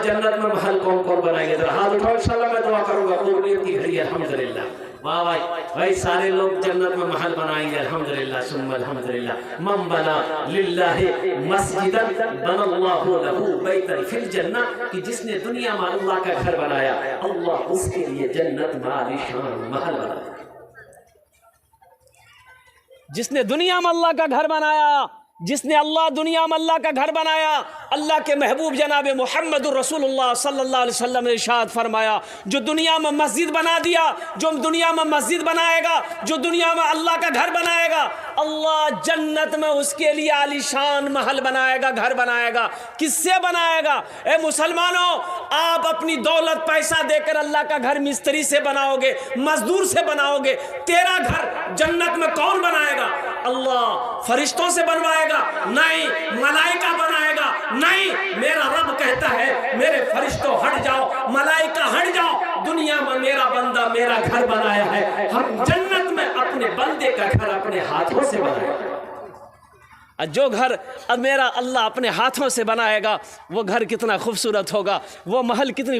जन्नत में महल कौन कौन बनाएंगे? जरा हाथ उठाओ, इंशाल्लाह मैं दुआ करूंगा। कबूलियत की घड़ी अल्हम्दुलिल्लाह। वाह भाई भाई, सारे लोग जन्नत में महल बनाएंगे अल्हम्दुलिल्लाह सुम्मा अल्हम्दुलिल्लाह। मन बना लिल्लाहि मस्जिदन बनल्लाहु लहू बैतन फिल जन्नह, कि जिसने दुनिया में अल्लाह का घर बनाया, अल्लाह उसके लिए जन्नत में आलीशान महल बनाया। जिसने दुनिया में अल्लाह का घर बनाया, जिसने अल्लाह दुनिया में अल्लाह का घर बनाया, अल्लाह के महबूब जनाब मुहम्मदुर रसूलुल्लाह सल्लल्लाहु अलैहि वसल्लम ने इरशाद फरमाया, जो दुनिया में मस्जिद बना दिया, जो दुनिया में मस्जिद बनाएगा, जो दुनिया में अल्लाह का घर बनाएगा, अल्लाह जन्नत में उसके लिए आलीशान महल बनाएगा, घर बनाएगा। किससे बनाएगा? ए मुसलमानों, आप अपनी दौलत पैसा देकर अल्लाह का घर मिस्त्री से बनाओगे, मजदूर से बनाओगे। तेरा घर जन्नत में कौन बनाएगा? अल्लाह। फरिश्तों से बनवाएगा? नहीं। मलाइका बनाएगा? नहीं। मेरा रब कहता है, मेरे फरिश्तों हट जाओ, मलाइका हट जाओ, दुनिया में मेरा बंदा मेरा घर बनाया है। हम जन्नत में अपने बंदे का घर अपने हाथों से बनाएगा। जो घर अब मेरा अल्लाह अपने हाथों से बनाएगा, वो घर कितना खूबसूरत होगा, वो महल कितना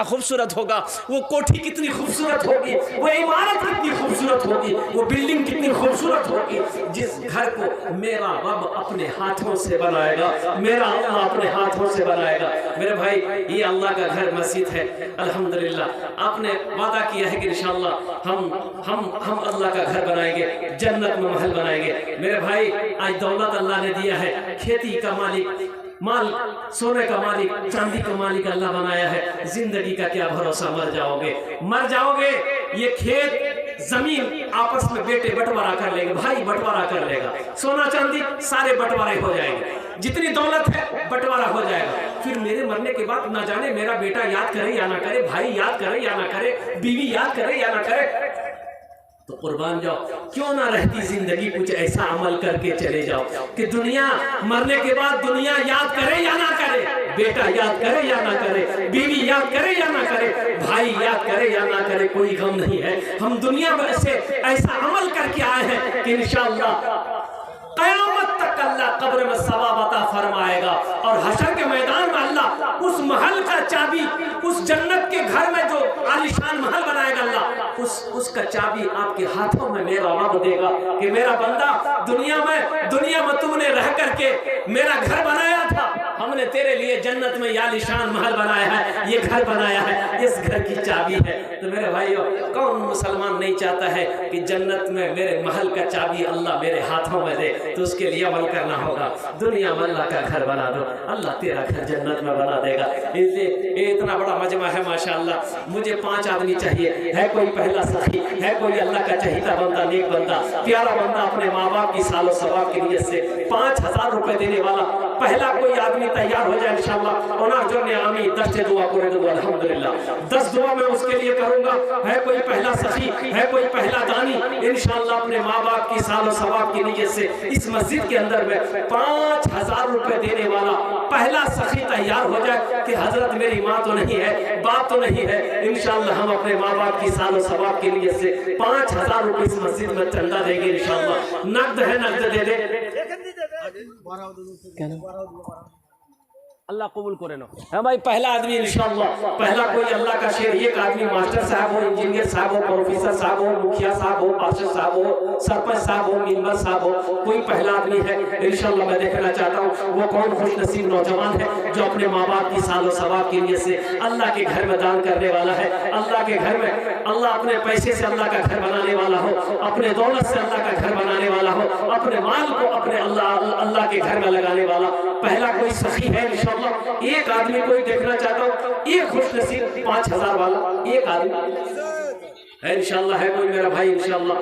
खूबसूरत होगा, वो कोठी कितनी खूबसूरत होगी, वो इमारत कितनी खूबसूरत होगी, वो बिल्डिंग कितनी खूबसूरत होगी। जिस घर को मेरा रब अपने हाथों से बनाएगा, मेरा अल्लाह अपने हाथों से बनाएगा। मेरे भाई, ये अल्लाह का घर मस्जिद है अल्हम्दुलिल्लाह। आपने वादा किया है कि इंशाअल्लाह हम अल्लाह का घर बनाएंगे, जन्नत में महल बनाएंगे। मेरे भाई, आज दौलत अल्लाह ने दिया है, खेती का मालिक, माल सोने का मालिक, चांदी का मालिक अल्लाह बनाया है। जिंदगी का क्या भरोसा, मर जाओगे। ये खेत जमीन आपस में बेटे बंटवारा कर लेंगे, भाई बंटवारा कर लेगा, सोना चांदी सारे बंटवारे हो जाएंगे, जितनी दौलत है बंटवारा हो जाएगा। फिर मेरे मरने के बाद ना जाने मेरा बेटा याद करे या ना करे, भाई याद करे या ना करे, बीवी याद करे या ना करे। तो कुर्बान जाओ, क्यों ना रहती जिंदगी कुछ ऐसा अमल करके चले जाओ कि दुनिया मरने के बाद दुनिया याद करे या ना करे, बेटा याद करे या ना करे, बीवी याद करे या ना करे, भाई याद करे या ना करे, कोई गम नहीं है। हम दुनिया भर से ऐसा अमल करके आए हैं कि इंशाअल्लाह क़यामत तक अल्लाह कब्र में सवाब अता फरमाएगा, और हशर के मैदान में अल्लाह उस महल का चाबी, उस जन्नत के घर में जो आलीशान महल बनाएगा, अल्लाह उसका चाबी आपके हाथों में मेरा रब देगा कि मेरा बंदा, दुनिया में तुमने रह करके मेरा घर बनाया था, हमने तेरे लिए जन्नत में आलीशान महल बनाया है, ये घर बनाया है, इस घर की चाबी है। तो मेरे भाइयों, कौन मुसलमान नहीं चाहता है कि जन्नत में मेरे महल का चाबी अल्लाह मेरे हाथों में दे? तो उसके लिए अमल करना होगा। दुनिया में अल्लाह का घर बना दो, अल्लाह तेरा घर जन्नत में बना देगा। इसलिए इतना बड़ा मजमा है माशाअल्लाह। मुझे 5 आदमी चाहिए, है कोई पहला सखी, है कोई अल्लाह का चहीता बंदा, नेक बंदा, प्यारा बंदा, अपने माँ बाप की सालो सवाब की नीयत से 5000 रुपए देने वाला पहला कोई आदमी तैयार हो जाए इंशाअल्लाह। और जो ने आमी 10 से दुआ करे दो अल्हम्दुलिल्लाह, 10 दुआ मैं उसके लिए करूंगा। है कोई पहला सखी, है कोई पहला दानी, इंशाअल्लाह अपने माँ बाप की सालो सवाब की नीयत से इस मस्जिद के अंदर में 5000 रुपए देने वाला पहला सखी तैयार हो जाए कि हजरत मेरी माँ तो नहीं है, बाप तो नहीं है, इंशाअल्लाह हम अपने माँ बाप की सालो सवाब के लिए से 5000 रुपए इस मस्जिद में चंदा देंगे इंशाअल्लाह। नकद है, नकद दे दे, अल्लाह कबूल करे ना। हाँ भाई, पहला आदमी इंशाअल्लाह, पहला कोई अल्लाह का शेर, एक आदमी मास्टर साहब हो, इंजीनियर साहब हो, प्रोफेसर साहब हो, मुखिया साहब हो, पार्षद साहब हो, सरपंच साहब हो, मेंबर साहब हो, कोई पहला आदमी है इंशाअल्लाह। मैं देखना चाहता हूँ वो कौन खुश नसीब नौजवान है जो अपने माँ बाप की सालो सवाब के लिए से अल्लाह के घर में दान करने वाला है। अल्लाह के घर में अल्लाह अपने पैसे से अल्लाह का घर बनाने वाला हो, अपने दौलत से अल्लाह का घर बनाने वाला हो, अपने माल को अपने अल्लाह के घर में लगाने वाला पहला कोई सखी है इंशाअल्लाह। एक आदमी कोई देखना चाहता हूँ, एक खुश नसीब 5000 वाला एक आदमी है इंशाअल्लाह। है कोई मेरा भाई इंशाअल्लाह,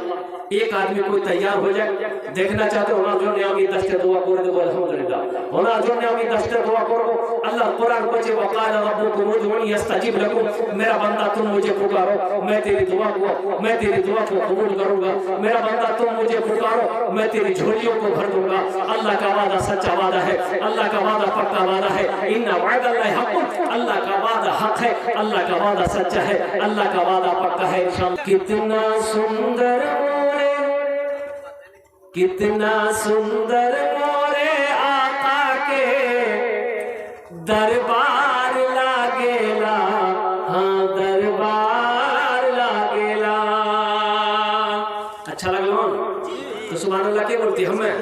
एक आदमी कोई तैयार हो जाए, देखना चाहते हो ना जो ने आमी 10 दुआ कर दो अल्हम्दुलिल्लाह। होना जो ने आमी 10 दुआ करो, अल्लाह कुरान पढ़े वकाल रब्बुकुम उदऊनी यस्तजीब लकुम, मेरा बंदा तुम मुझे पुकारो, मैं तेरी दुआ को कबूल करूंगा। मेरा बंदा तुम मुझे पुकारो, मैं तेरी झोलियों को भर दूंगा। अल्लाह का वादा सच्चा वादा है, अल्लाह का वादा पक्का वादा है। इन्ना वअदल्लाहि हक़्क़ुन, अल्लाह का वादा हक है, अल्लाह का वादा सच्चा है, अल्लाह का वादा पक्का है इंशाअल्लाह। कितना सुंदर मोरे आका के दरबार ला सुभान अल्लाह के बोलती हमें।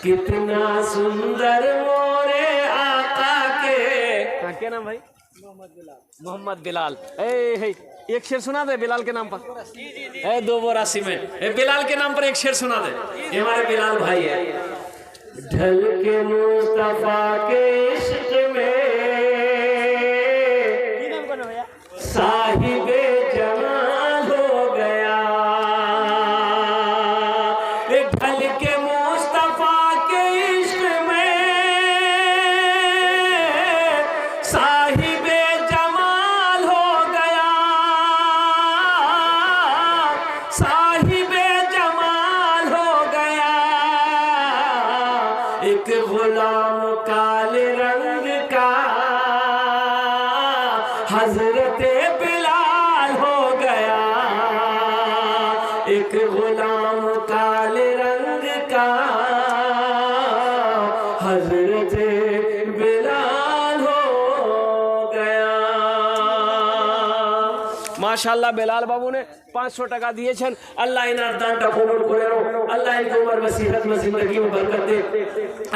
कितना सुंदर मोरे आका के, क्या नाम भाई? मोहम्मद बिलाल। एक शेर सुना दे बिलाल के नाम पर। 282 में बिलाल के नाम पर एक शेर सुना दे। ये हमारे बिलाल भाई है। ढल के मुस्तफा के इश्क में साहिबे जमाल हो गया। ढल के मुस्तफा के इश्क में साहिबे जमाल हो गया। साहिबे जमाल हो गया। एक गुलाम काले रंग का हजरत बिलाल हो गया। एक गुलाम काले रंग का हजरत बिलाल हो गया। माशाल्लाह बिलाल बाबू ने 500 টাকা দিয়েছেন। अल्लाह इनार दान कबूल करे। अल्लाह इनकी उम्र में सेहत में जिंदगी में बरकत दे।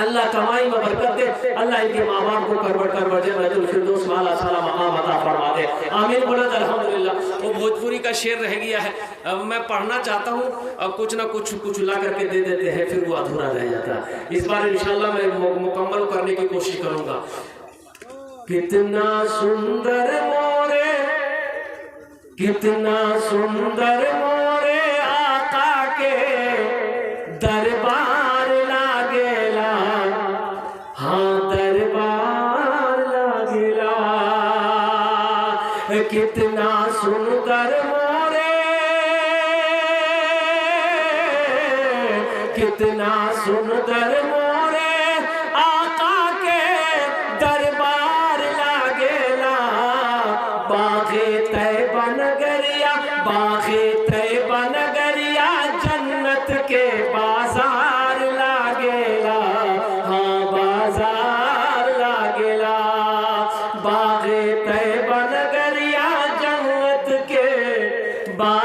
अल्लाह कमाई में बरकत दे। अल्लाह इनके माँ बाप को करवट जन्नतुल फिरदौस वाला साला मकाम अता फरमा दे। आमीन बोलो अल्हम्दुलिल्लाह। वो भोजपुरी का शेर रह गया है, मैं पढ़ना चाहता हूँ, कुछ ना कुछ ला करके दे देते हैं, फिर वो अधूरा रह जाता है। इस बार इंशाल्लाह मैं मुकम्मल करने की कोशिश करूंगा। कितना सुंदर मोरे, कितना सुंदर मोरे आका के दरबार लागेला। हाँ दरबार लागेला। कितना सुंदर मोरे, कितना सुंदर मोरे आका के दरबार लागेला। बागे तैबा नगरिया, बागे तैबा नगरिया जन्नत के बाजार लागेला। हाँ बाजार लागेला। बागे तैबा नगरिया जन्नत के बाजार